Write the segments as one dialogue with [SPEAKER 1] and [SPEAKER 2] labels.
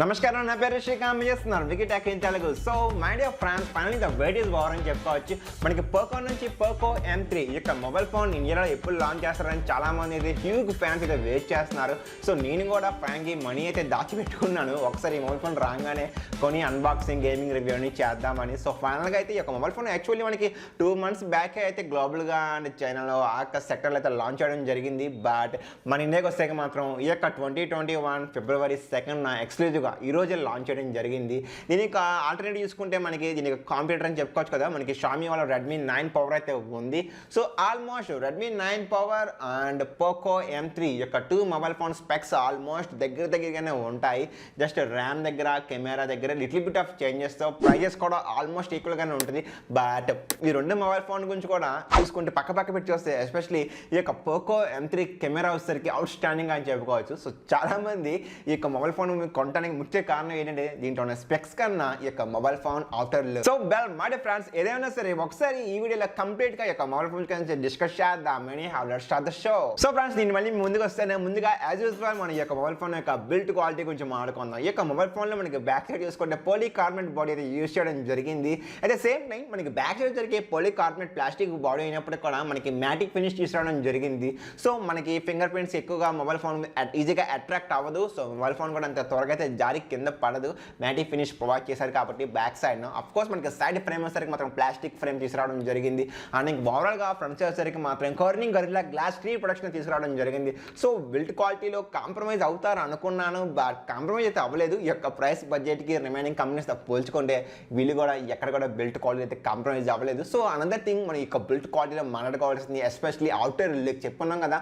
[SPEAKER 1] నమస్కారం, నా పేరు శ్రీకాంత్. చేస్తున్నారు wicket tech Telugu. So my dear friends, finally the wait is over అని చెప్పుకోవచ్చు. మనకి పోకో నుంచి పోకో M3 ఈ యొక్క మొబైల్ ఫోన్ ఇండియాలో ఎప్పుడు లాంచ్ చేస్తారని చాలా మంది అయితే హ్యూజ్ ఫ్యాన్స్ అయితే వెయిట్ చేస్తున్నారు. సో నేను కూడా ఫ్రాంక్లీ మనీ అయితే దాచిపెట్టుకున్నాను ఒకసారి ఈ మొబైల్ ఫోన్ రాగానే కొని అన్బాక్సింగ్ గేమింగ్ రివ్యూ అని చేద్దామని. సో ఫైనల్గా అయితే ఈ యొక్క మొబైల్ ఫోన్ యాక్చువల్లీ మనకి 2 months బ్యాక్ అయితే గ్లోబల్గా అండ్ చైనాలో ఆ సెక్టర్లో అయితే లాంచ్ చేయడం జరిగింది. బట్ మన ఇండియాకి వస్తే మాత్రం ఈ యొక్క 2021 February 2nd ఎక్స్క్లూజివ్ ఈ రోజే లాంచ్ చేయడం జరిగింది. దీనికి ఆల్టర్నేటివ్ చూసుకుంటే మనకి దీనికి కాంప్యూటర్ అని చెప్పుకోవచ్చు కదా. మనకి షామీ వాళ్ళ Redmi 9 పవర్ అయితే ఉంది. So almost Redmi 9 power and Poco M3 యొక్క 2 మొబైల్ ఫోన్ స్పెక్స్ ఆల్మోస్ట్ దగ్గరగానే ఉంటాయి. జస్ట్ ర్యామ్ దగ్గర, కెమెరా దగ్గర లిటిల్ బిట్ ఆఫ్ చేంజెస్తో ప్రైజెస్ కూడా ఆల్మోస్ట్ ఈక్వల్గానే ఉంటుంది. బట్ ఈ 2 మొబైల్ ఫోన్ గురించి కూడా చూసుకుంటే పక్క పెట్టి చూస్తే ఎస్పెషలీ ఈ యొక్క పోకో M3 కెమెరా వచ్చేసరికి అవుట్ స్టాండింగ్ అని చెప్పుకోవచ్చు. సో చాలామంది ఈ యొక్క మొబైల్ ఫోన్ కొనడానికి ముఖ్య కారణం ఏంటంటే దీంట్లో ఉన్న స్పెక్స్ కన్నా ఈ యొక్క mobile phone outer look. So well my dear friends, ఏదైనా సరే ఒకసారి ఈ వీడియోలో కంప్లీట్ గా ఈ యొక్క మొబైల్ ఫోన్ గురించి డిస్కస్ చేద్దామని let's start the show. So friends, నేను మళ్ళీ ముందుకు వస్తేనే ముందుగా యాజ్ యూజువల్ మన ఈ యొక్క మొబైల్ ఫోన్ యొక్క బిల్డ్ క్వాలిటీ గురించి మాట్లాడుకుందాం. ఈ యొక్క మొబైల్ ఫోన్ లో మనకి బ్యాక్ సైడ్ చూసుకుంటే పాలీకార్బోనేట్ బాడీ అయితే యూజ్ చేయడం జరిగింది. అట్ ద సేమ్ టైం మనకి బ్యాక్ సైడ్ జరిగే పాలీకార్బోనేట్ ప్లాస్టిక్ బాడీ అయినప్పుడు కూడా మనకి మ్యాటిక్ ఫినిష్ తీసుకురావడం జరిగింది. సో మనకి ఫింగర్ ప్రింట్స్ ఎక్కువగా మొబైల్ ఫోన్ ఈజీగా అట్రాక్ట్ అవ్వదు. సో మొబైల్ ఫోన్ కూడా అంత త్వరగా అయితే జారి కింద పడదు. మ్యాటిక్ ఫినిష్ ప్రొవైడ్ చేశారు కాబట్టి బ్యాక్ సైడ్ అఫ్ కోర్స్ మనకి సైడ్ ఫ్రేమ్ వచ్చేసరికి మాత్రం ప్లాస్టిక్ ఫ్రేమ్ తీసుకురావడం జరిగింది. అండ్ ఇంక ఓవరాల్గా ఫ్రంట్ వచ్చేసరికి మాత్రం కార్నింగ్ గరిల్లా గ్లాస్ స్క్రీన్ ప్రొడక్షన్ తీసుకురావడం జరిగింది. సో బిల్డ్ క్వాలిటీలో కాంప్రమైజ్ అవుతారు అనుకున్నాను, బట్ కాంప్రమైజ్ అయితే అవ్వలేదు. ఈ యొక్క ప్రైస్ బడ్జెట్కి రిమైనింగ్ కంపెనీస్తో పోల్చుకుంటే వీళ్ళు కూడా ఎక్కడ కూడా బిల్డ్ క్వాలిటీ అయితే కాంప్రమైజ్ అవ్వలేదు. సో అనదర్ థింగ్, మన యొక్క బిల్డ్ క్వాలిటీలో మాట్లాడుకోవాల్సింది ఎస్పెషలీ అవుటర్ లుక్. చెప్పుకున్నాం కదా,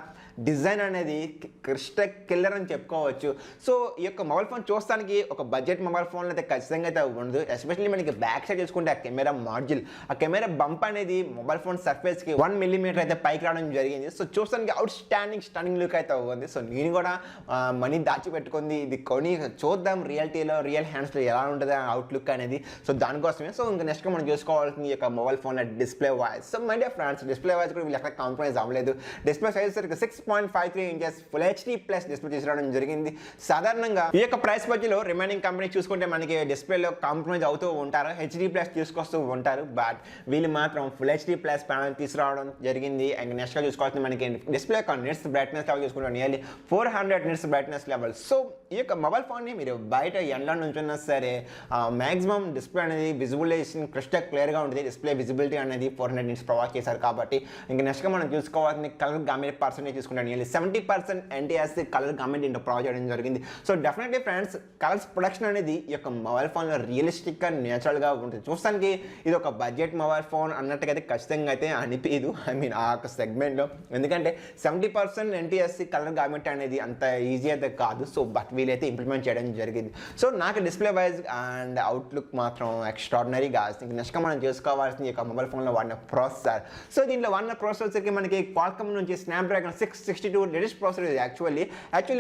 [SPEAKER 1] డిజైన్ అనేది క్రిస్టల్ కిల్లర్ అని చెప్పుకోవచ్చు. సో ఈ యొక్క మొబైల్ ఫోన్ చూస్తానికి ఒక బడ్జెట్ మొబైల్ ఫోన్లో అయితే ఖచ్చితంగా అయితే ఉండదు. ఎస్పెషల్లీ మనకి బ్యాక్ సైడ్ చూసుకుంటే ఆ కెమెరా మాడ్యూల్, ఆ కెమెరా బంప్ అనేది మొబైల్ ఫోన్ సర్ఫేస్కి 1 millimeter అయితే పైకి రావడం జరిగింది. సో చూస్తానికి అవుట్ స్టాండింగ్ లుక్ అయితే ఉంది. సో నేను కూడా మనీ దాచిపెట్టుకుంది ఇది కొని చూద్దాం రియల్ హ్యాండ్స్లో ఎలా ఉంటుంది అవుట్ లుక్ అనేది. సో దానికోసమే. సో ఇంకా నెక్స్ట్ మనం చూసుకోవాల్సింది ఈ యొక్క మొబైల్ ఫోన్లో display voice. So my dear friends, display voice కూడా వీళ్ళు ఎక్కడ కాంప్రమైజ్ అవ్వలేదు. డిస్ప్లే సైజ్ సరికి 6.53 inches ఫుల్ HD+ డిస్ప్లే తీసుకురావడం జరిగింది. సాధారణంగా ఈ యొక్క ప్రైస్ బడ్జెట్లో రిమైనింగ్ కంపెనీ చూసుకుంటే మనకి డిస్ప్లేలో కాంప్రమైజ్ అవుతూ ఉంటారు, HD+ తీసుకొస్తూ ఉంటారు. బట్ వీళ్ళు మాత్రం ఫుల్ HD+ ప్యానల్ తీసుకురావడం జరిగింది. అండ్ నెక్స్ట్గా చూసుకోవాల్సింది మనకి డిస్ప్లే యొక్క నిట్స్ బ్రైట్నెస్ లెవెల్ చూసుకుంటాం nearly 400 nits brightness level. So ఈ యొక్క మొబైల్ ఫోన్ని మీరు బయట ఎండలో నుంచున్నా సరే మ్యాక్సిమం డిస్ప్లే అనేది విజువలైజేషన్ క్రిస్టల్ క్లియర్గా ఉంటుంది. డిస్ప్లే విజిబిలిటీ అనేది 400 nits ప్రొవైడ్ చేశారు కాబట్టి. ఇంకా నెక్స్ట్గా మనం చూసుకోవాల్సింది కలర్ గామెంట్ పర్సెంటేజ్ చూసుకుంటాం నియర్లీ 70% NTSC కలర్ గామెంట్ ఇంట్లో ప్రొవైడ్ చేయడం జరిగింది. So definitely friends, colours production అనేది ఈ యొక్క మొబైల్ ఫోన్లో రియలిస్టిక్గా నేచురల్గా ఉంటుంది. చూస్తానికి ఇది ఒక బడ్జెట్ మొబైల్ ఫోన్ అన్నట్టుగా అయితే ఖచ్చితంగా అయితే అనిపించదు. ఐ మీన్ ఆ యొక్క సెగ్మెంట్లో, ఎందుకంటే 70% NTSC కలర్ గామెంట్ అనేది అంత ఈజీ అయితే కాదు. సో బట్ వీలైతే ఇంప్లిమెంట్ చేయడం జరిగింది. సో నాకు డిస్ప్లే వైజ్ అండ్ అవుట్లుక్ మాత్రం ఎక్స్ట్రాడినరీగా. నెక్స్ట్గా మనం చూసుకోవాల్సింది ఈ యొక్క మొబైల్ ఫోన్లో వాడిన ప్రాసెసర్. సో దీంట్లో వాడిన ప్రాసెసర్కి మనకి క్వాల్కమ్ నుంచి స్నాప్డ్రాగన్ 662 లేటెస్ట్ ప్రాసెసర్. యాక్చువల్లీ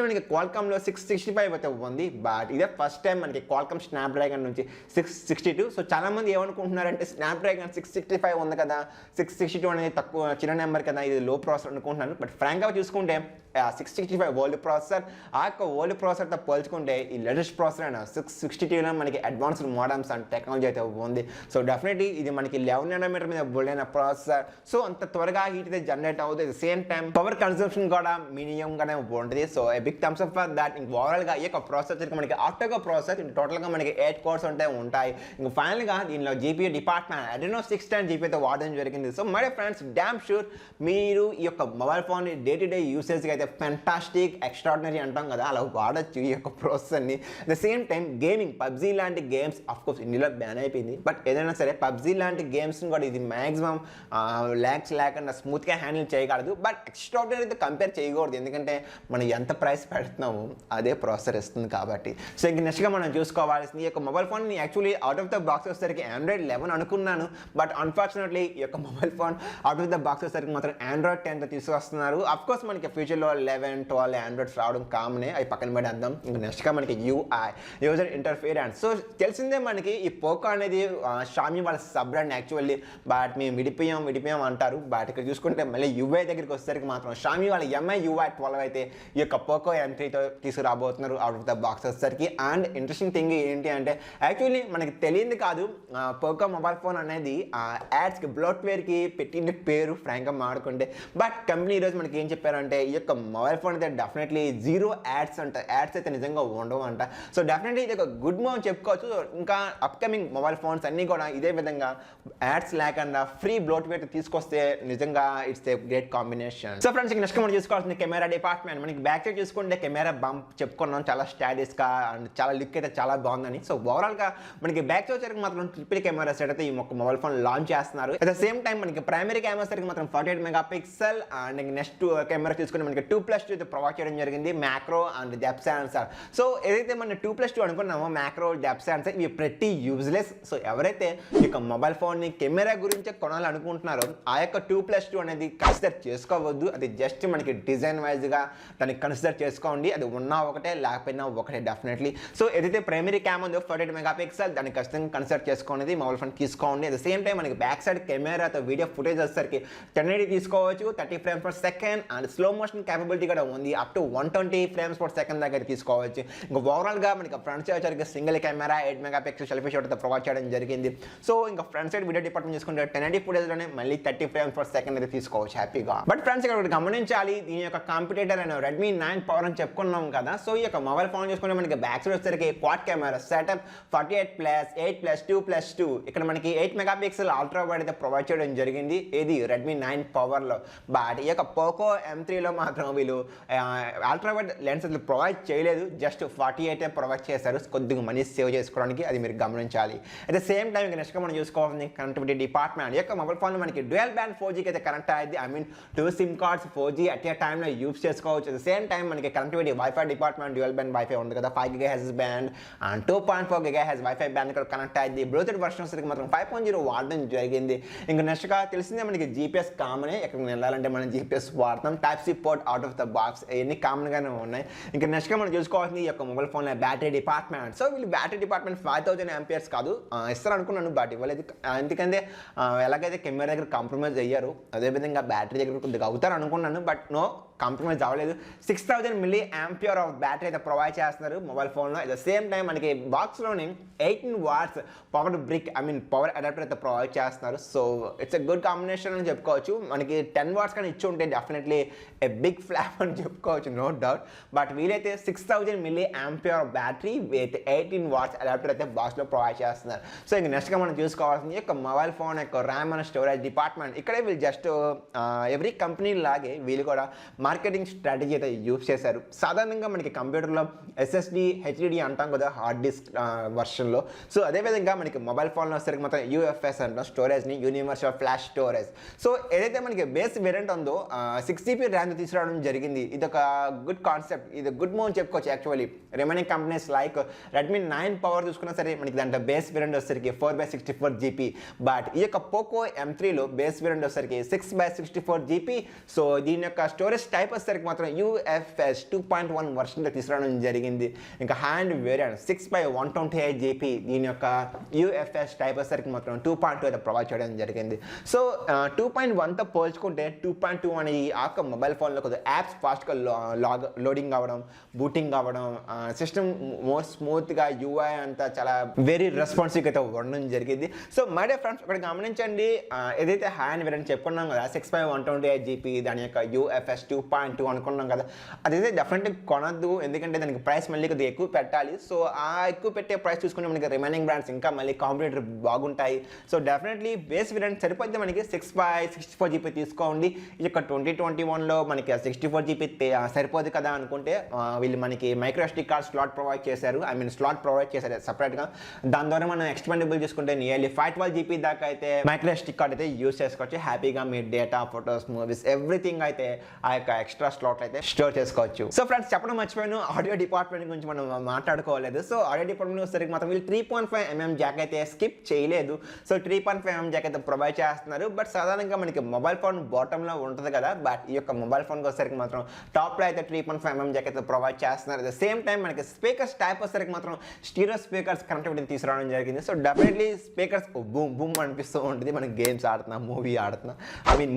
[SPEAKER 1] మనకి క్వాల్కమ్లో 665 అయితే ఉంది. బట్ ఇదే ఫస్ట్ టైం మనకి క్వాల్కమ్ స్నాప్డ్రాగన్ నుంచి 662. సో చాలామంది ఏమనుకుంటున్నారంటే స్నాప్డ్రాగన్ 665 ఉంది కదా, 662 అనేది తక్కువ చిన్న నెంబర్ కదా, ఇది లో ప్రాసెసర్ అనుకుంటున్నాను. బట్ ఫ్రాంక్గా చూసుకుంటే 665 ఓల్డ్ ప్రాసెసర్, ఆ యొక్క ఓల్డ్ ప్రాసెసర్తో పోల్చుకుంటే ఈ లేటెస్ట్ ప్రాసెసర్ అయినా 662లో మనకి అడ్వాన్స్డ్ మోడమ్స్ అండ్ టెక్నాలజీ అయితే ఉంది. సో డెఫినెట్లీ ఇది మనకి 11 nanometer మీద బుల్డ్ అయిన ప్రాసెసర్. సో అంత త్వరగా హీట్ అయితే జనరేట్ అవుతుంది. సేమ్ టైం పవర్ కన్సంప్షన్ కూడా మీడియంగానే ఉంటుంది. So big thumbs up for that. ఇంక ఓవరాల్గా ఈ యొక్క ప్రాసెసర్కి మనకి ఆక్టోకో ప్రాసెసర్ టోటల్గా మనకి 8 cores ఉంటాయి. ఇంక ఫైనల్గా దీనిలో జీపీయూ డిపార్ట్మెంట్ Adreno 610 జీపీతో వాడడం జరిగింది. So my friends, damn sure మీరు ఈ యొక్క mobile phone day to day యూసేజ్కి అయితే ఫెంటాస్టిక్ ఎక్స్ట్రాడినరీ అంటాం కదా, అలా వాడచ్చు ఈ యొక్క ప్రాసెసర్ని. At the same time gaming, PUBG లాంటి గేమ్స్ అఫ్కోర్స్ ఇండియాలో బ్యాన్ అయిపోయింది. బట్ ఏదైనా సరే పబ్జీ లాంటి గేమ్స్ని కూడా ఇది మ్యాక్సిమం ల్యాక్స్ లేకుండా స్మూత్గా హ్యాండిల్ చేయగలదు. బట్ ఎక్స్ట్రాడినరీ అయితే కంపేర్ చేయకూడదు, ఎందుకంటే మనం ఎంత ప్రైస్ పెడుతున్నామో అదే ప్రాసెసర్ ఇస్తుంది కాబట్టి. సో ఇంక నెక్స్ట్గా మనం చూసుకోవాల్సింది ఈ యొక్క mobile phone actually out of the box వచ్చేసరికి Android 11 అనుకున్నాను. బట్ అన్ఫార్చునేట్లీ ఈ యొక్క mobile phone out of the box వచ్చేసరికి మాత్రం Android 10 తీసుకొస్తున్నారు. అఫ్కోర్స్ మనకి ఫ్యూచర్లో 11, 12 ఆండ్రాయిడ్స్ రావడం కామనే, అవి పక్కన పడేద్దాం. ఇంకా నెక్స్ట్గా మనకి యూఐ, యూజర్ ఇంటర్ఫియరెన్స్. సో తెలిసిందే మనకి ఈ పోకో అనేది షామీ వాళ్ళ సబ్ బ్రాండ్ యాక్చువల్లీ, బట్ మేము విడిపోయాం అంటారు. బట్ ఇక్కడ చూసుకుంటే మళ్ళీ యూఐ దగ్గరికి వచ్చేసరికి మాత్రం షామీ వాళ్ళ ఎంఐ యూఐ 12 అయితే ఈ యొక్క పోకో M3తో తీసుకురాబోతున్నారు అవుట్ ఆఫ్ ద బాక్స్ వచ్చేసరికి. అండ్ ఇంట్రెస్టింగ్ థింగ్ ఏంటి అంటే యాక్చువల్లీ మనకి తెలియదు కాదు, పోకో మొబైల్ ఫోన్ అనేది యాడ్స్కి బ్లోట్వేర్కి పెట్టిన పేరు ఫ్రాంక్గా మాడుకుంటే. బట్ కంపెనీ ఈరోజు మనకి ఏం చెప్పారంటే ఈ యొక్క మొబైల్ ఫోన్ అయితే డెఫినెట్లీ 0 యాడ్స్ అంట, యాడ్స్ అయితే నిజంగా ఉండవు అంట. సో డెఫినెట్లీ ఇది ఒక గుడ్ మూవ్ అని చెప్పుకోవచ్చు. ఇంకా అప్కమింగ్ మొబైల్ ఫోన్స్ అన్నీ కూడా ఇదే విధంగా యాడ్స్ లేకుండా ఫ్రీ బ్లోట్వేర్ తీసుకొస్తే నిజంగా it's a great combination. So friends, next మనం చూసుకోవాల్సింది కెమెరా డిపార్ట్మెంట్. మనకి బ్యాక్ సైడ్ చూసుకుంటే కెమెరా బంప్ చెప్పుకున్నాం, చాలా స్టైలిష్గా అండ్ చాలా లుక్ అయితే చాలా బాగుందని. సో ఓవరాల్గా మనకి బ్యాక్ సైడ్ వచ్చరికి మాత్రం ట్రిపుల్ కెమెరా సెట్ అయితే ఈ మొబైల్ ఫోన్ లాంచ్ చేస్తున్నారు. అట్ ద సేమ్ టైం మనకి ప్రైమరీ కెమెరా సరికి మాత్రం 48 మెగాపిక్సెల్ అండ్ నెక్స్ట్ కెమెరా తీసుకుని మనకి 2+2 అయితే ప్రొవైడ్ చేయడం జరిగింది, macro and depth censor. So ఏదైతే మనం 2+2 అనుకున్నామో మ్యాక్రో డెప్త్ సెన్సార్ ఇవి ప్రతి యూజ్లెస్. సో ఎవరైతే ఈ యొక్క మొబైల్ ఫోన్ని కెమెరా గురించి కొనాలనుకుంటున్నారో ఆ యొక్క 2+2 అనేది కన్సిడర్ చేసుకోవద్దు. అది జస్ట్ మనకి డిజైన్ వైజ్గా దాన్ని కన్సిడర్ చేసుకోండి. అది ఉన్నా ఒకటే లేకపోయినా ఒకటే డెఫినెట్లీ. సో ఏదైతే ప్రైమరీ క్యామ్ ఉందో 48 మెగాపిక్సెల్ దాన్ని ఖచ్చితంగా కన్సిడర్ చేసుకోండి, మొబైల్ ఫోన్ తీసుకోండి. అట్ ద సేమ్ టైం మనకి బ్యాక్ సైడ్ కెమెరాతో వీడియో ఫుటేజ్ వచ్చేసరికి 1080 తీసుకోవచ్చు, 30 frames per second and slow motion capability కూడా ఉంది, up to 120 frames per second దగ్గర తీసుకోవచ్చు. ఇంకా ఓవరాల్గా మనకి ఫ్రంట్ సైడ్ వచ్చరికి సింగిల్ కెమెరా 8 మెగాపిక్సెల్ సెల్ఫీ షాట్తో ప్రొవైడ్ చేయడం జరిగింది. సో ఇంకా ఫ్రంట్ సైడ్ వీడియో డిపార్ట్మెంట్ చూసుకుంటే 1080 ఫుటేజ్లోనే మళ్ళీ 30 frames per second అయితే తీసుకోవచ్చు హ్యాపీగా. బట్ ఫ్రెండ్స్ ఇక్కడ గమనించాలి, దీని యొక్క కాంపిటేటర్ అయిన రెడ్మీ 9 పవర్ అని చెప్పుకున్నాం కదా. సో ఈ యొక్క మొబైల్ ఫోన్ చూసుకుంటే మనకి బ్యాక్ సైడ్ వచ్చరికి క్వాడ్ కెమెరా సెటప్ 48+8+2+2 ఇక్కడ మనకి 8 మెగాపిక్సెల్ అల్ట్రా వైడ్ అయితే ప్రొవైడ్ చేయడం జరిగింది ఏది రెడ్మీ 9 పవర్లో. బట్ ఈ యొక్క పోకో M3లో మాత్రం వీళ్ళు అల్ట్రా వైడ్ లెన్స్ అయితే ప్రొవైడ్ చేయలేదు, జస్ట్ 48 ప్రొవైడ్ చేశారు కొద్దిగా మనీ సేవ్ చేసుకోవడానికి, అది మీరు గమనించాలి. అట్ ద సేమ్ టైం ఇంకా నెక్స్ట్ మనం చూసుకోవాల్సింది కనెక్టివిటీ డిపార్ట్మెంట్. ఈ యొక్క మొబైల్ ఫోన్లో మనకి డ్యూయల్ బ్యాండ్ 4Gకి అయితే కనెక్ట్ అయ్యింది. I mean 2 SIM cards 4G at a టైంలో యూజ్ చేసుకోవచ్చు. అట్ ద సేమ్ టైం మనకి connectivity wifi department dual band wifi ఉంది కదా, 5 GHz band and 2.4 GHz wifi band ఇక్కడ కనెక్ట్ అయ్యింది. బ్లూటూత్ వర్షన్ వచ్చరికి మాత్రం 5.0 వాడడం జరిగింది. ఇంకా నెక్స్ట్గా తెలిసిందే మనకి GPS కామనే, ఎక్కడికి వెళ్ళాలంటే మనం GPS వాడతాం. Type C port out of the box ఇవన్నీ కామన్గానే ఉన్నాయి. ఇంకా నెక్స్ట్గా మనం చూసుకోవాల్సింది ఈ యొక్క మొబైల్ ఫోన్లో బ్యాటరీ డిపార్ట్మెంట్. సో వీళ్ళు బ్యాటరీ డిపార్ట్మెంట్ 5000 amperes కాదు ఇస్తారు అనుకున్నాను, బట్ ఇవ్వలేదు. ఎందుకంటే ఎలాగైతే కెమెరా దగ్గర కాంప్రమైజ్ అయ్యారు అదేవిధంగా బ్యాటరీ దగ్గర కొద్దిగా అవుతారు అనుకున్నాను, బట్ నో కాంప్రమైజ్ అవ్వలేదు. 6000 mAh ఆఫ్ బ్యాటరీ అయితే ప్రొవైడ్ చేస్తున్నారు మొబైల్ ఫోన్లో. అట్ ద సేమ్ టైం మనకి బాక్స్లోని 18 watts power brick I mean power adapter అయితే ప్రొవైడ్ చేస్తున్నారు. So it's a good combination అని చెప్పుకోవచ్చు. మనకి 10 watts కానీ ఇచ్చి ఉంటే డెఫినెట్లీ ఏ బిగ్ ఫ్లాప్ అని చెప్పుకోవచ్చు, నో డౌట్. బట్ వీలైతే 6000 mAh battery with 18 watts adapter అయితే బాక్స్లో ప్రొవైడ్ చేస్తున్నారు. సో ఇంక నెక్స్ట్గా మనం చూసుకోవాల్సింది యొక్క మొబైల్ ఫోన్ యొక్క ర్యామ్ అండ్ స్టోరేజ్ డిపార్ట్మెంట్. ఇక్కడే వీళ్ళు జస్ట్ ఎవ్రీ కంపెనీ లాగే వీళ్ళు కూడా మార్కెటింగ్ స్ట్రాటజీ అయితే యూజ్ చేశారు. సాధారణంగా మనకి కంప్యూటర్లో SSD HDD అంటాం కదా హార్డ్ డిస్క్ వర్షన్లో. సో అదేవిధంగా మనకి మొబైల్ ఫోన్లో వచ్చేసరికి మొత్తం UFS అంటాం స్టోరేజ్ని, యూనివర్సల్ ఫ్లాష్ స్టోరేజ్. సో ఏదైతే మనకి బేస్ వేరియంట్ ఉందో 6GB ర్యామ్ తీసుకురావడం జరిగింది. ఇది ఒక గుడ్ కాన్సెప్ట్, ఇది గుడ్ మూవ్ అని చెప్పుకోవచ్చు actually. Remaining companies like Redmi 9 power చూసుకున్నా సరే మనకి దాంట్లో బేస్ వేరియంట్ వచ్చేసరికి 4/64GB. బట్ ఈ యొక్క పోకో M3లో బేస్ వేరియంట్ వచ్చేసరికి 6/64GB. సో దీని యొక్క స్టోరేజ్ టైప్ వచ్చేసరికి మాత్రం UFS 2.1 వర్షన్లో తీసుకురావడం జరిగింది. ఇంకా హ్యాండ్ వేరియంట్ 6/128GB దీని యొక్క UFS టైప్ వచ్చేసరికి మాత్రం 2.2 అయితే ప్రొవైడ్ చేయడం జరిగింది. సో 2.1తో పోల్చుకుంటే 2.2 అని ఆ మొబైల్ ఫోన్లో కొద్దిగా యాప్స్ ఫాస్ట్గా లోడింగ్ అవ్వడం, బూటింగ్ అవ్వడం, సిస్టమ్ మోర్ స్మూత్గా UI అంతా చాలా వెరీ రెస్పాన్సివ్గా అయితే ఉండడం జరిగింది. సో మై డియర్ ఫ్రెండ్స్ ఇక్కడ గమనించండి, ఏదైతే హ్యాండ్ వేరియంట్ చెప్పుకున్నాం కదా 6/128GB దాని యొక్క UFS 2.2 అనుకున్నాం కదా, అదైతే డెఫినెట్గా కొనద్దు. ఎందుకంటే దానికి ప్రైస్ మళ్ళీ కొద్దిగా ఎక్కువ పెట్టాలి. సో ఆ ఎక్కువ పెట్టే ప్రైస్ చూసుకుంటే మనకి రిమైనింగ్ బ్రాండ్స్ ఇంకా మళ్ళీ కాంపిటేటర్ బాగుంటాయి. సో డెఫినెట్లీ బేస్ వేరియంట్ సరిపోతే మనకి 6/64GB తీసుకోండి. ఈ యొక్క 2021లో మనకి 64GB సరిపోదు కదా అనుకుంటే వీళ్ళు మనకి micro SD card slot provide చేశారు, ఐ మీన్ స్లాట్ ప్రొవైడ్ చేశారు సెపరేట్గా. దాని ద్వారా మనం ఎక్స్పెండబుల్ చేసుకుంటే నియర్లీ 512GB దాకా అయితే మైక్రో SD కార్డ్ అయితే యూజ్ చేసుకోవచ్చు హ్యాపీగా. మీ డేటా, ఫొటోస్, మూవీస్ ఎవ్రీథింగ్ అయితే ఆ యొక్క ఎక్స్ట్రా స్లాట్ అయితే స్టోర్ చేసుకోవచ్చు. సో ఫ్రెండ్స్ చెప్పడం మర్చిపోయాను, ఆడియో డిపార్ట్మెంట్ గురించి మనం మాట్లాడుకోలేదు. సో ఆడియో డిపార్ట్మెంట్ వచ్చేసరికి మాత్రం వీళ్ళు 3.5mm జాక్ అయితే స్కిప్ చేయలేదు. సో 3.5mm జాక్ అయితే ప్రొవైడ్ చేస్తున్నారు. బట్ సాధారణంగా మనకి మొబైల్ ఫోన్ బాటంలో ఉంటుంది కదా, బట్ ఈ యొక్క మొబైల్ ఫోన్కి వచ్చేసరికి మాత్రం టాప్లో అయితే 3.5mm జాక్ అయితే ప్రొవైడ్ చేస్తున్నారు. అట్ ద సేమ్ టైం మనకి స్పీకర్స్ టైప్ వచ్చేసరికి మాత్రం స్టీరియో స్పీకర్స్ కనెక్టివిటీ తీసుకురావడం జరిగింది. So definitely speakers boom boom అనిపిస్తూ ఉంటుంది మనకి గేమ్స్ ఆడుతున్నా, మూవీ ఆడుతున్నా,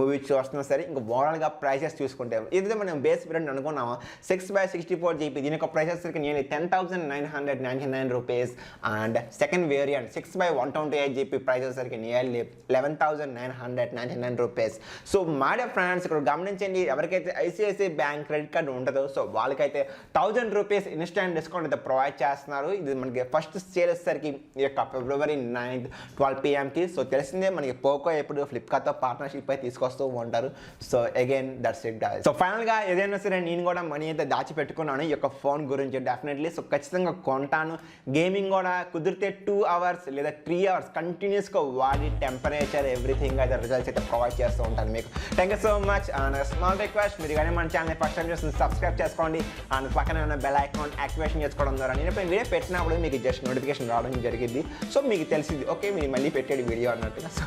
[SPEAKER 1] మూవీ చూస్తున్నా సరే. ఇంకా ఓవరాల్గా ప్రైసెస్ చూసుకుంటే ఇది మనం బేస్ వేరియంట్ అనుకున్నామా 6/64 GB, దీని యొక్క ప్రైస్ వచ్చేసరికి nearly 10,999 rupees. And second variant 6/128 GB price వచ్చేసరికి nearly 11,999 rupees. So my dear friends ఇక్కడ గమనించండి, ఎవరికైతే ఐసిఐసిఐ బ్యాంక్ క్రెడిట్ కార్డు ఉంటుందో సో వాళ్ళకైతే 1,000 రూపీస్ ఇన్స్టాంట్ డిస్కౌంట్ అయితే ప్రొవైడ్ చేస్తున్నారు. ఇది మనకి ఫస్ట్ సేల్ వచ్చేసరికి ఈ యొక్క February 9th 12 PM సో తెలిసిందే మనకి పోకో ఎప్పుడు ఫ్లిప్కార్ట్తో పార్ట్నర్షిప్ అయితే తీసుకొస్తూ ఉంటారు. So again that's it guys. So ఫైనల్గా ఏదైనా సరే నేను కూడా మనీ అయితే దాచిపెట్టుకున్నాను ఈ యొక్క ఫోన్ గురించి డెఫినెట్లీ. సో ఖచ్చితంగా కొంటాను. గేమింగ్ కూడా కుదిరితే 2 hours లేదా 3 hours కంటిన్యూస్గా వాడి టెంపరేచర్ ఎవ్రీథింగ్ అయితే రిజల్ట్స్ అయితే ప్రొవైడ్ చేస్తూ ఉంటాను మీకు. Thank you so much. And small request, మీరు కానీ మన ఛానల్ ఫస్ట్ టైం చేస్తుంది సబ్స్క్రైబ్ చేసుకోండి. అండ్ పక్కన ఉన్న బెల్ ఐకాన్ యాక్టివేషన్ చేసుకోవడం ద్వారా నేను ఇప్పుడు వీడియో పెట్టినప్పుడు మీకు జస్ట్ నోటిఫికేషన్ రావడం జరిగింది. సో మీకు తెలిసింది ఓకే మీరు మళ్ళీ పెట్టేది వీడియో అన్నట్టుగా. So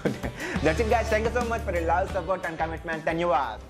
[SPEAKER 1] that's it guys. Thank you so much for your love, support and commitment. ధన్యవాదాలు.